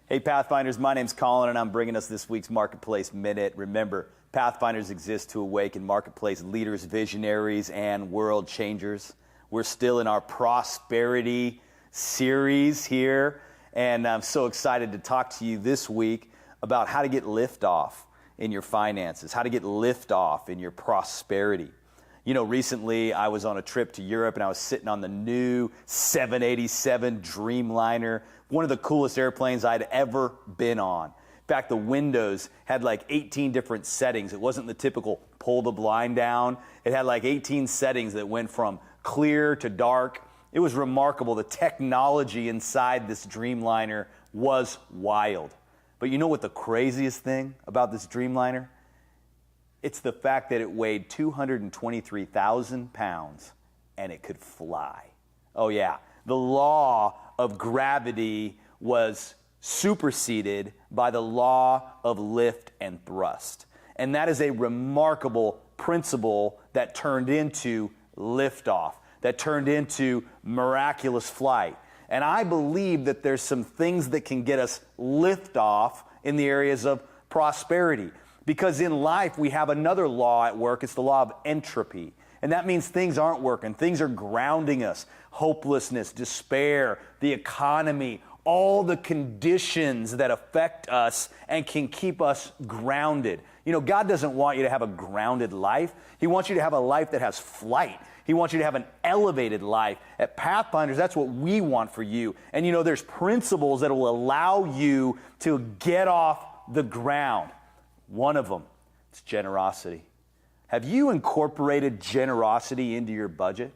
Hey Pathfinders, my name's Colin and I'm bringing us this week's Marketplace Minute. Remember, Pathfinders exist to awaken marketplace leaders, visionaries, and world changers. We're still in our prosperity series here, and I'm so excited to talk to you this week about how to get liftoff in your finances, how to get liftoff in your prosperity. You know, recently I was on a trip to Europe and I was sitting on the new 787 Dreamliner, one of the coolest airplanes I'd ever been on. In fact, the windows had like 18 different settings. It wasn't the typical pull the blind down. It had like 18 settings that went from clear to dark. It was remarkable. The technology inside this Dreamliner was wild. But you know what the craziest thing about this Dreamliner? It's the fact that it weighed 223,000 pounds and it could fly. Oh yeah, the law of gravity was superseded by the law of lift and thrust. And that is a remarkable principle that turned into liftoff, that turned into miraculous flight. And I believe that there's some things that can get us liftoff in the areas of prosperity. Because in life, we have another law at work. It's the law of entropy. And that means things aren't working. Things are grounding us. Hopelessness, despair, the economy, all the conditions that affect us and can keep us grounded. You know, God doesn't want you to have a grounded life. He wants you to have a life that has flight. He wants you to have an elevated life. At Pathfinders, that's what we want for you. And you know, there's principles that will allow you to get off the ground. One of them is generosity. Have you incorporated generosity into your budget?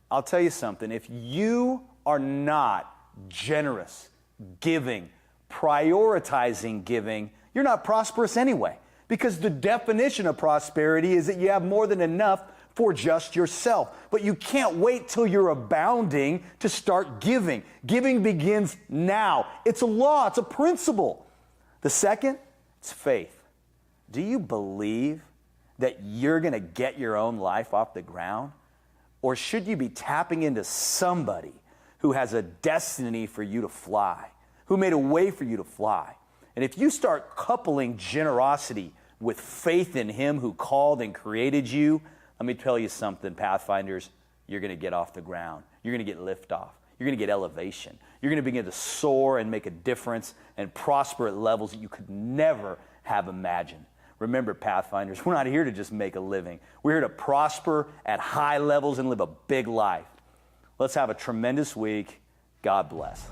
I'll tell you something. If you are not generous, giving, prioritizing giving, you're not prosperous anyway. Because the definition of prosperity is that you have more than enough for just yourself. But you can't wait till you're abounding to start giving. Giving begins now. It's a law. It's a principle. The second, it's faith. Do you believe that you're going to get your own life off the ground? Or should you be tapping into somebody who has a destiny for you to fly, who made a way for you to fly? And if you start coupling generosity with faith in Him who called and created you, let me tell you something, Pathfinders, you're going to get off the ground. You're going to get liftoff. You're going to get elevation. You're going to begin to soar and make a difference and prosper at levels that you could never have imagined. Remember, Pathfinders, we're not here to just make a living. We're here to prosper at high levels and live a big life. Let's have a tremendous week. God bless.